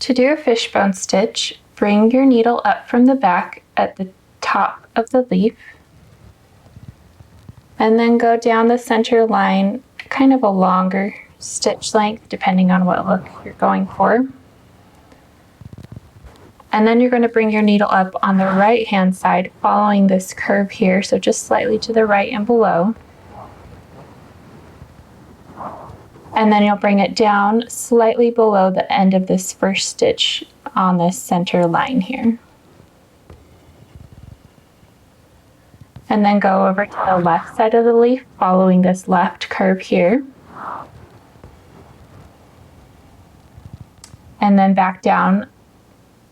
To do a fishbone stitch, bring your needle up from the back at the top of the leaf and then go down the center line, kind of a longer stitch length depending on what look you're going for. And then you're going to bring your needle up on the right hand side following this curve here, so just slightly to the right and below. And then you'll bring it down slightly below the end of this first stitch on this center line here. And then go over to the left side of the leaf following this left curve here. And then back down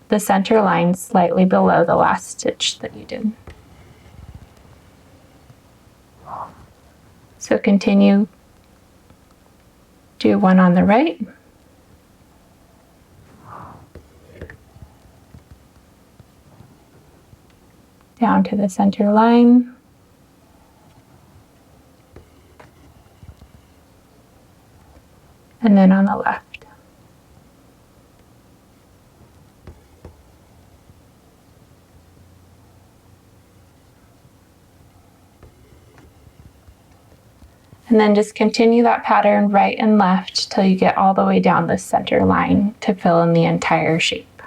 the center line slightly below the last stitch that you did. So continue, do one on the right. Down to the center line. And then on the left. And then just continue that pattern right and left till you get all the way down the center line to fill in the entire shape.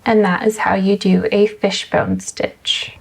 And that is how you do a fishbone stitch.